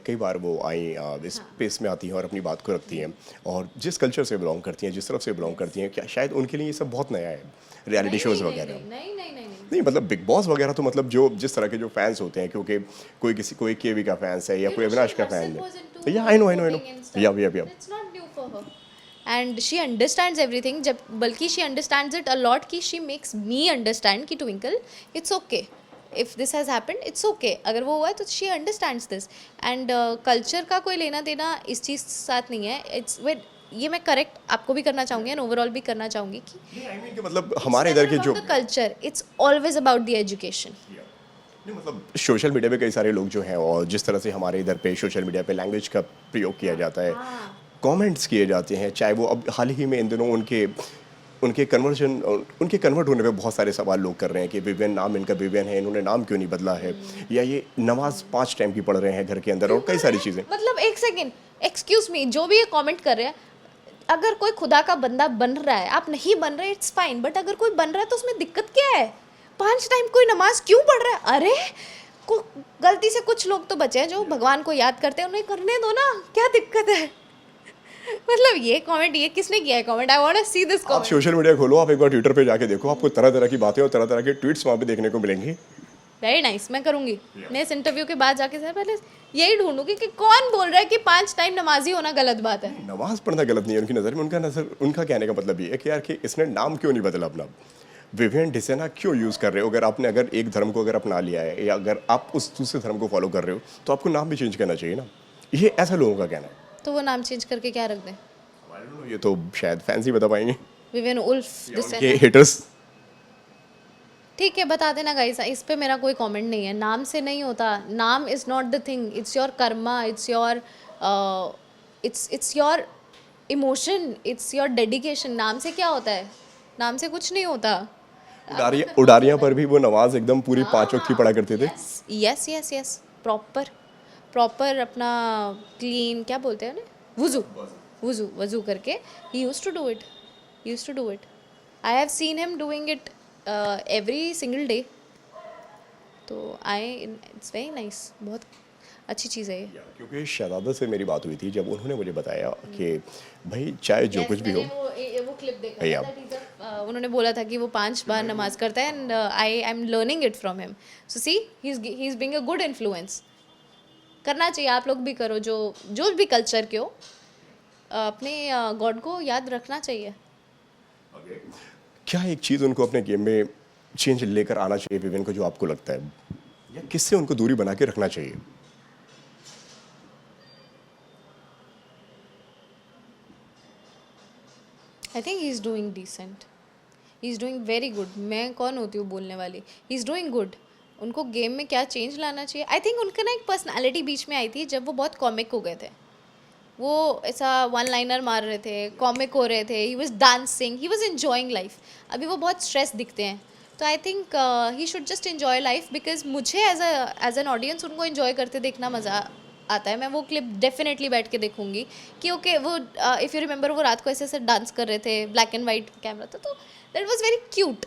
कई बार वो आई इस स्पेस में आती हैं और अपनी बात को रखती हैं, और जिस कल्चर से बिलोंग करती हैं, जिस तरफ से बिलोंग करती हैं, क्या शायद उनके लिए ये सब बहुत नया है, रियलिटी शोज़ वगैरह? नहीं, नहीं मतलब बिग बॉस वगैरह तो मतलब जो जिस तरह के जो फैंस होते हैं, क्योंकि कोई केवी का फैंस है या कोई अविनाश का फैन है, या आई नो या It's not new for her. And she understands everything. जब बल्कि she understands it a lot कि she makes me understand कि Twinkle, it's okay. If this has happened, it's okay. अगर वो हुआ है तो she understands this. And culture का कोई लेना देना इस चीज़ के साथ नहीं है. It's with ये मैं करेक्ट आपको भी करना चाहूँगी एंड ओवरऑल भी करना चाहूँगी कि आई मीन कि मतलब हमारे इधर के जो culture, it's always about the education. नहीं मतलब सोशल मीडिया पे कई सारे लोग जो हैं, और जिस तरह से हमारे इधर पे सोशल मीडिया पे लैंग्वेज का प्रयोग किया जाता है, कमेंट्स किए जाते हैं, चाहे वो अब हाल ही में इन दिनों उनके कन्वर्ट होने पे बहुत सारे सवाल लोग कर रहे हैं कि विवियन, नाम इनका विवियन है, इन्होंने नाम क्यों नहीं बदला है, या ये नमाज 5 टाइम की पढ़ रहे हैं घर के अंदर, और कई सारी चीज़ें. मतलब एक सेकेंड, एक्सक्यूज मी, जो भी ये कमेंट कर रहे हैं, अगर कोई खुदा का बंदा बन रहा है, आप नहीं बन रहे, इट्स फाइन, बट अगर कोई बन रहा है तो उसमें दिक्कत क्या है? 5 टाइम कोई नमाज क्यों पढ़ रहा है? अरे गलती से कुछ लोग तो बचे हैं जो भगवान को याद करते हैं, उन्हें करने दो ना, क्या दिक्कत है? मतलब ये कमेंट, ये किसने किया है comment? I want to see this आप कमेंट. सोशल मीडिया खोलो, आप एक बार ट्विटर पे जाके देखो, आपको तरह तरह की बातें और तरह तरह के ट्वीट्स वहाँ पे देखने को मिलेंगे. वेरी नाइस, मैं करूँगी. मैं इस इंटरव्यू के बाद जाके से पहले यही ढूंढूंगी कि कौन बोल रहा है कि 5 टाइम नमाजी होना गलत बात है. नमाज पढ़ना गलत नहीं है उनकी नज़र में. उनका कहने का मतलब ये है कि यार कि इसने नाम क्यों नहीं बदला अपना, विवियन डिसेना क्यों यूज़ कर रहे हो? अगर एक धर्म को अगर अपना लिया है, या अगर आप उस दूसरे धर्म को फॉलो कर रहे हो, तो आपको नाम भी चेंज करना चाहिए ना. ये ऐसा लोगों का कहना है. तो वो नाम चेंज करके क्या रख दें? ये तो शायद फैंस ही बता पाएंगे, विवियन उल्फ उनके डिसेना. हेटर्स. ठीक है, बता देना गाइस, इस पे मेरा कोई कमेंट नहीं है. नाम से नहीं होता. नाम is not the thing. It's your Karma, it's your emotion, it's your dedication. नाम से क्या होता है? नाम से कुछ नहीं होता. उडारियाँ पर भी वो नमाज एकदम पूरी 5 वक्त की पढ़ा करते थे. यस यस यस, प्रॉपर अपना क्लीन, क्या बोलते हैं उन्हें, वज़ू करके ही used to do it. I have seen him doing it every single day. तो इट्स वेरी नाइस, बहुत अच्छी चीज़ है ये. क्योंकि शहजादा से मेरी बात हुई थी जब उन्होंने मुझे बताया कि भाई चाहे जो कुछ भी हो. वो क्लिप देखा था, that is उन्होंने बोला था कि वो 5 बार नमाज करता है and I am learning it from him. So see, he is being a good influence. करना चाहिए, आप लोग भी करो, जो भी कल्चर के हो, अपने गॉड को याद रखना चाहिए. क्या एक चीज़ उनको अपने गेम में चेंज लेकर आना चाहिए विवियन को, जो आपको लगता है, या किससे उनको दूरी बना के रखना चाहिए? I think he is doing decent, he is doing very good. मैं कौन होती हूँ बोलने वाली? He is doing good. उनको गेम में क्या चेंज लाना चाहिए? आई थिंक उनका ना एक पर्सनालिटी बीच में आई थी जब वो बहुत कॉमिक हो गए थे. वो ऐसा वन लाइनर मार रहे थे, कॉमिक हो रहे थे, he was dancing, he was enjoying life. अभी वो बहुत स्ट्रेस दिखते हैं. तो आई think he should just enjoy life, because मुझे एज एन ऑडियंस उनको एन्जॉय करते देखना मज़ा आता है. मैं वो क्लिप डेफिनेटली बैठ के देखूंगी कि ओके वो इफ़ यू रिमेंबर वो रात को ऐसे ऐसे डांस कर रहे थे, ब्लैक एंड वाइट कैमरा था, तो दैट वाज वेरी क्यूट.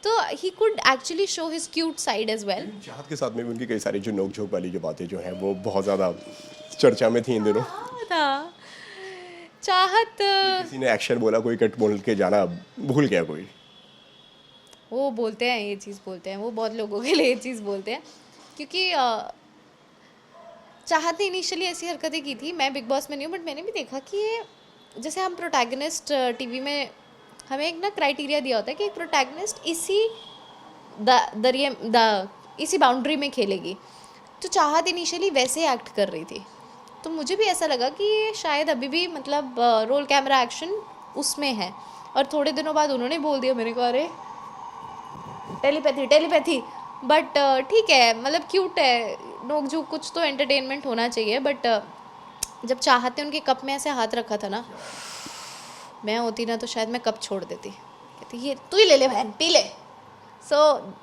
तो he could actually show his cute side as well. Chahat के साथ में भी उनकी कई सारी जो नोक झोंक वाली जो बातें जो हैं वो बहुत ज़्यादा चर्चा में थी इन दिनों. था चाहत, किसी ने एक्शन बोला, कोई कट बोल के जाना भूल गया कोई. वो बोलते हैं, ये चीज़ बोलते हैं, वो बहुत लोगों के लिए ये चीज़ बोलते हैं, क्योंकि चाहत ने इनिशियली ऐसी हरकतें की थी. मैं बिग बॉस में नहीं हूँ, बट मैंने भी देखा कि ये जैसे हम प्रोटैगनिस्ट टीवी में हमें एक ना क्राइटेरिया दिया होता है कि एक प्रोटैगनिस्ट इसी बाउंड्री में खेलेगी. तो चाहत इनिशियली वैसे एक्ट कर रही थी. तो मुझे भी ऐसा लगा कि ये शायद अभी भी मतलब रोल कैमरा एक्शन उसमें है. और थोड़े दिनों बाद उन्होंने बोल दिया, मैंने कहा अरे टेलीपैथी. बट ठीक है, मतलब क्यूट है, नोक झोंक कुछ तो एंटरटेनमेंट होना चाहिए. बट जब चाहते उनके कप में ऐसे हाथ रखा था ना, मैं होती ना तो शायद मैं कप छोड़ देती. कहती ये तू ही ले ले बहन, पी ले. So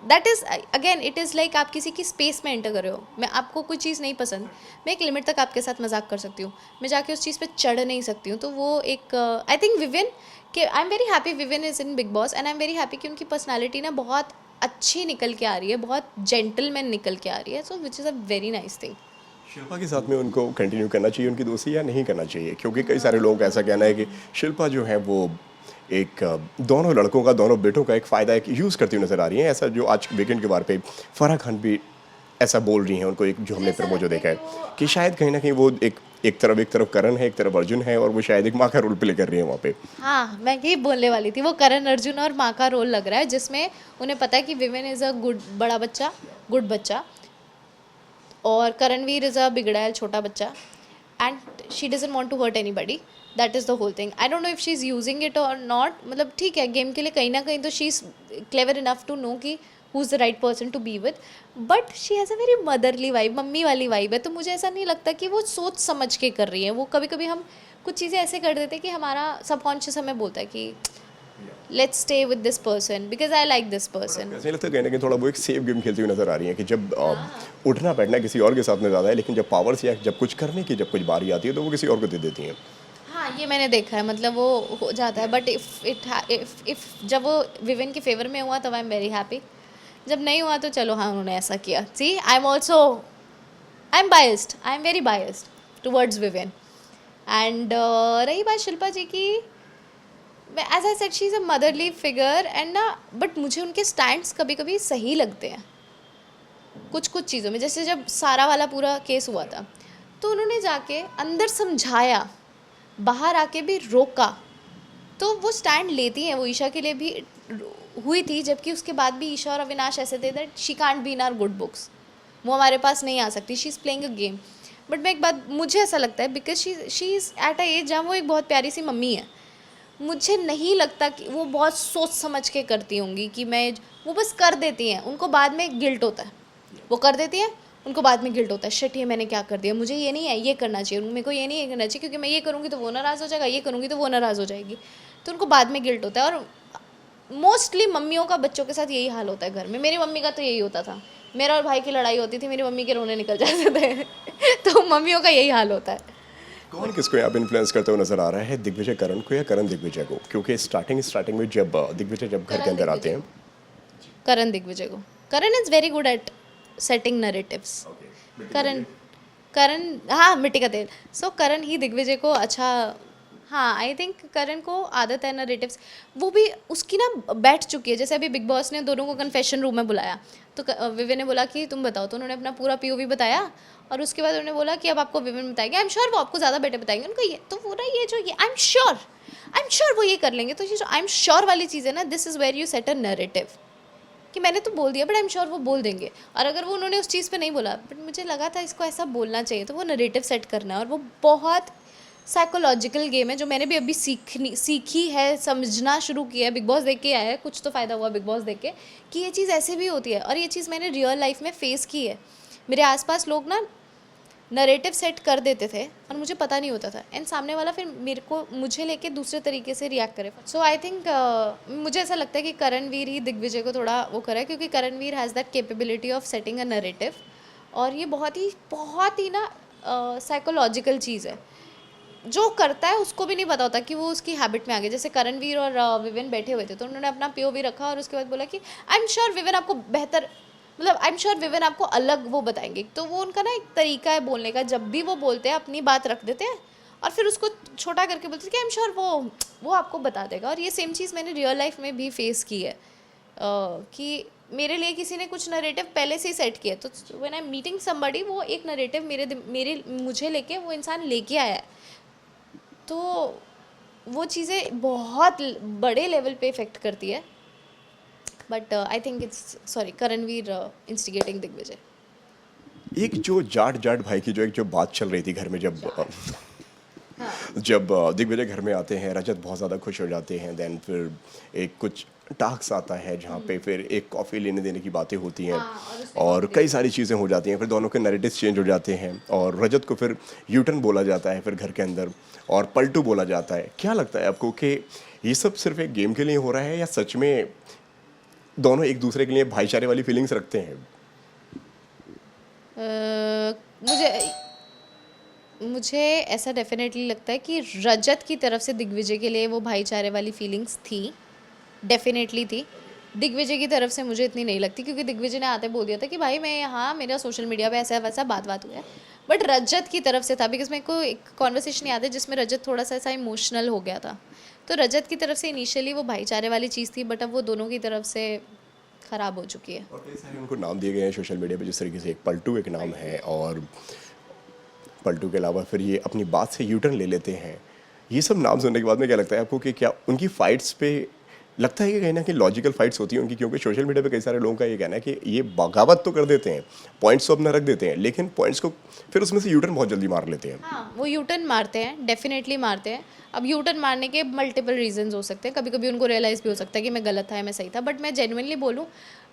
that is again, it is like आप किसी की स्पेस में एंटर कर रहे हो. मैं आपको कोई चीज़ नहीं पसंद, मैं एक लिमिट तक आपके साथ मजाक कर सकती हूँ, मैं जाके उस चीज़ पे चढ़ नहीं सकती हूँ. तो वो एक आई थिंक विवियन के, आई am very happy Vivian is in big boss, and I am very happy कि उनकी पर्सनैलिटी ना बहुत अच्छी निकल के आ रही है, बहुत जेंटलमैन निकल के आ रही है. So which is a very nice thing. Shilpa के साथ में उनको कंटिन्यू करना चाहिए उनकी दोस्ती, या नहीं करना चाहिए? क्योंकि कई सारे लोगों का ऐसा कहना है कि शिल्पा जो है वो दोनों लड़कों का, दोनों बेटों का एक फ़ायदा एक यूज़ करती हुई नज़र आ रही हैं। ऐसा जो आज वीकेंड के बार पे फराह खान भी ऐसा बोल रही हैं, उनको एक जो हमने प्रमो जो देखा है कि शायद कहीं ना कहीं वो एक तरफ करण है, एक तरफ अर्जुन है, और वो शायद एक माँ का रोल प्ले कर रही है वहाँ पे। हाँ, मैं यही बोलने वाली थी, वो करण अर्जुन और माँ का रोल लग रहा है, जिसमें उन्हें पता है कि विवेन इज़ अ गुड बड़ा बच्चा, गुड बच्चा, और करणवीर इज़ अ बिगड़ैल छोटा बच्चा, and she doesn't want to hurt anybody. That is the whole thing. I don't know if she is using it और नॉट। मतलब ठीक है, गेम के लिए कहीं ना कहीं तो she is clever enough to know कि who is the right person to be with, but she has a very motherly vibe, mummy वाली वाइब है। तो मुझे ऐसा नहीं लगता कि वो सोच समझ के कर रही है। वो कभी कभी हम कुछ चीज़ें ऐसे कर देते हैं कि हमारा सबकॉन्शियस हमें बोलता है कि let's stay with this person because I like this person. ऐसा नहीं लगता कहीं ना कहीं थोड़ा वो एक सेफ गेम खेलती हुई नजर आ रही है कि जब उठना बैठना किसी और के साथ में ज़्यादा है, लेकिन जब पावर्स या जब कुछ करने की जब कुछ बारी आती है तो वो किसी और को दे देती हैं। हाँ, ये मैंने देखा है, मतलब वो हो जाता है, बट इफ जब वो विवेन के फेवर में हुआ तब आई एम वेरी हैप्पी। जब नहीं हुआ तो चलो, हाँ उन्होंने ऐसा किया। See, I am also, I am biased, I am very biased towards Vivian. And रही बात शिल्पा जी की, as I said she is a motherly figure and ना, बट मुझे उनके स्टैंड्स कभी कभी सही लगते हैं कुछ कुछ चीज़ों में। जैसे जब सारा वाला पूरा केस हुआ था तो उन्होंने जाके अंदर समझाया, बाहर आके भी रोका, तो वो स्टैंड लेती हैं। वो ईशा के लिए भी हुई थी, जबकि उसके बाद भी ईशा और अविनाश ऐसे थे that she can't be in our good books, वो हमारे पास नहीं आ सकती, she is playing a game. But मैं एक बात, मुझे ऐसा लगता है because she is at a age जहाँ वो एक बहुत प्यारी सी मम्मी है, मुझे नहीं लगता कि वो बहुत सोच समझ के करती होंगी कि वो बस कर देती हैं, उनको बाद में गिल्ट होता है। वो कर देती हैं, उनको बाद में गिल्ट होता है, शिट ये मैंने क्या कर दिया, मुझे ये नहीं है, ये करना चाहिए, मेरे को ये नहीं है करना चाहिए, क्योंकि मैं ये करूँगी तो वो नाराज़ हो जाएगा, ये करूँगी तो वो नाराज़ हो जाएगी, तो उनको बाद में गिल्ट होता है। और मोस्टली मम्मियों का बच्चों के साथ यही हाल होता है घर में। मेरी मम्मी का तो यही होता था, मेरा और भाई की लड़ाई होती थी, मेरी मम्मी के रोने निकल जाते थे तो मम्मियों का यही हाल होता है। कौन किसको यहाँ पे इन्फ्लुएंस करते हुए नजर आ रहा है, दिग्विजय करण को या करण दिग्विजय को? क्योंकि स्टार्टिंग में जब दिग्विजय जब घर के अंदर आते हैं, करण दिग्विजय को, Karan is very good at setting narratives. Karan Karan हाँ, मिट्टी का तेल। सो करण ही दिग्विजय को अच्छा, हाँ आई थिंक करण को आदत है नरेटिव्स, वो भी उसकी ना बैठ चुकी है। जैसे अभी बिग बॉस ने दोनों को कन्फेशन रूम में बुलाया, तो विवेन ने बोला कि तुम बताओ, तो उन्होंने अपना पूरा पीओवी बताया, और उसके बाद उन्होंने बोला कि अब आपको विवेन बताएंगे। आई एम श्योर वो आपको ज़्यादा बेटर बताएंगे। उनको ये तो पूरा ये जो ये आई एम श्योर वो ये कर लेंगे। तो ये जो आई एम श्योर वाली चीज़ है ना, this is where you set a narrative कि मैंने तो बोल दिया बट आई एम श्योर वो बोल देंगे। और अगर वो उन्होंने उस चीज़ पे नहीं बोला, बट मुझे लगा था इसको ऐसा बोलना चाहिए, तो वो नरेटिव सेट करना है। और वो बहुत साइकोलॉजिकल गेम है जो मैंने भी अभी सीखी है, समझना शुरू किया है। बिग बॉस देख के आया है, कुछ तो फ़ायदा हुआ बिग बॉस देख के, कि ये चीज़ ऐसे भी होती है। और ये चीज़ मैंने रियल लाइफ में फेस की है। मेरे आसपास लोग ना नरेटिव सेट कर देते थे और मुझे पता नहीं होता था, एंड सामने वाला फिर मुझे लेके दूसरे तरीके से रिएक्ट करे। सो आई थिंक मुझे ऐसा लगता है कि करणवीर ही दिग्विजय को थोड़ा वो करा है, क्योंकि Karanveer has that capability of setting a narrative, और ये बहुत ही ना साइकोलॉजिकल चीज़ है। जो करता है उसको भी नहीं पता होता कि वो उसकी हैबिट में आ गया। जैसे करणवीर और विवेन बैठे हुए थे, तो उन्होंने अपना पीओवी रखा और उसके बाद बोला कि आई एम श्योर विवेन आपको बेहतर, मतलब आई एम श्योर विवेन आपको अलग वो बताएंगे। तो वो उनका ना एक तरीका है बोलने का, जब भी वो बोलते हैं अपनी बात रख देते हैं और फिर उसको छोटा करके बोलते हैं कि आई एम श्योर वो आपको बता देगा। और ये सेम चीज़ मैंने रियल लाइफ में भी फेस की है, कि मेरे लिए किसी ने कुछ नरेटिव पहले से ही सेट किया, तो when I am meeting somebody, वो एक नरेटिव मुझे लेके वो इंसान लेके आया है। तो वो चीज़ें बहुत बड़े लेवल पे इफ़ेक्ट करती है। But I think it's sorry Karanveer instigating Digvijay. एक जो जाट भाई की जो बात चल रही थी घर में, जब दिग्विजय घर में आते हैं, रजत बहुत ज़्यादा खुश हो जाते हैं, देन फिर एक कुछ टास्क आता है जहाँ पे फिर एक कॉफ़ी लेने देने की बातें होती हैं, और कई सारी चीज़ें हो जाती हैं, फिर दोनों के नैरेटिव्स चेंज हो जाते हैं, और रजत को फिर यूटर्न बोला जाता है फिर घर के अंदर, और पलटू बोला जाता है। क्या लगता है आपको कि ये सब सिर्फ एक गेम के लिए हो रहा है, या सच में दोनों एक दूसरे के लिए भाईचारे वाली फीलिंग्स रखते हैं? मुझे ऐसा डेफिनेटली लगता है कि रजत की तरफ से दिग्विजय के लिए वो भाईचारे वाली फीलिंग्स थी, डेफिनेटली थी। दिग्विजय की तरफ से मुझे इतनी नहीं लगती, क्योंकि दिग्विजय ने आते बोल दिया था कि भाई मैं यहाँ, मेरा सोशल मीडिया पे ऐसा वैसा बात हुआ है। बट रजत की तरफ से था, बिकॉज मेरे को एक कॉन्वर्सेशन याद है जिसमें रजत थोड़ा सा ऐसा इमोशनल हो गया था, तो रजत की तरफ से इनिशियली वो भाईचारे वाली चीज़ थी, बट अब वो दोनों की तरफ से ख़राब हो चुकी है। और कई सारे उनको नाम दिए गए हैं सोशल मीडिया पे, जिस तरीके से एक पलटू एक नाम है, और पलटू के अलावा फिर ये अपनी बात से यू टर्न ले लेते हैं। ये सब नाम सुनने के बाद में क्या लगता है आपको कि क्या उनकी फाइट्स पे लगता है कि कहीं ना कहीं लॉजिकल फाइट्स होती हैं उनकी? क्योंकि सोशल मीडिया पे कई सारे लोगों का ये कहना है कि ये बगावत तो कर देते हैं, पॉइंट्स तो अपना रख देते हैं, लेकिन पॉइंट्स को फिर उसमें से यू टर्न बहुत जल्दी मार लेते हैं। हाँ, वो यू टर्न मारते हैं, डेफिनेटली मारते हैं। अब यू टर्न मारने के मल्टीपल रीजंस हो सकते हैं, कभी कभी उनको रियलाइज़ भी हो सकता है कि मैं गलत था या मैं सही था, बट मैं जेन्युइनली बोलूँ,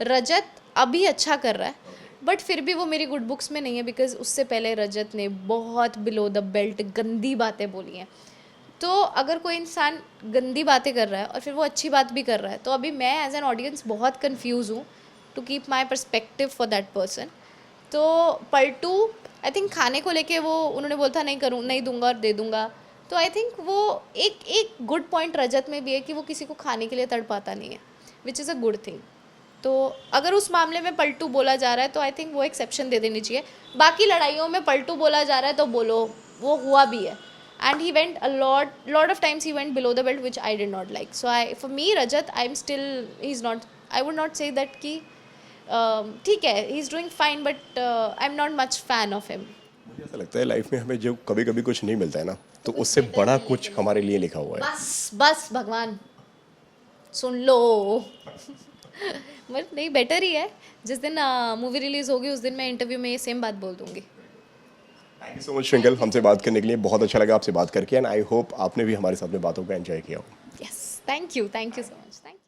रजत अभी अच्छा कर रहा है, बट फिर भी वो मेरी गुड बुक्स में नहीं है, बिकॉज उससे पहले रजत ने बहुत बिलो द बेल्ट गंदी बातें बोली हैं। तो अगर कोई इंसान गंदी बातें कर रहा है और फिर वो अच्छी बात भी कर रहा है, तो अभी मैं एज एन ऑडियंस बहुत कंफ्यूज हूँ to keep my perspective for that person. तो पलटू आई थिंक खाने को लेके वो उन्होंने बोला था नहीं करूँ, नहीं दूंगा और दे दूंगा, तो आई थिंक वो एक गुड पॉइंट रजत में भी है कि वो किसी को खाने के लिए तड़पाता नहीं है, विच इज़ अ गुड थिंग। तो अगर उस मामले में पलटू बोला जा रहा है तो आई थिंक वो एक्सेप्शन दे देनी चाहिए। बाकी लड़ाइयों में पलटू बोला जा रहा है तो बोलो, वो हुआ भी है। And he went a lot of times he went below the belt, which I did not like. So for me Rajat, I'm still, he's not, I would not say that कि ठीक है, he's doing fine, but I'm not much fan of him. मुझे ऐसा लगता है life में हमें जो कभी कभी कुछ नहीं मिलता है ना, तो उससे बड़ा कुछ हमारे लिए लिखा हुआ है। बस भगवान सुन लो। बट नहीं, बेटर ही है। जिस दिन मूवी रिलीज होगी उस दिन मैं इंटरव्यू में ये सेम बात बोल दूंगी। Thank you so much twinkle, हमसे बात करने के लिए बहुत अच्छा लगा आपसे बात करके, एंड आई होप आपने भी हमारे साथ में बातों को एंजॉय किया हो। Yes, thank you so much, thank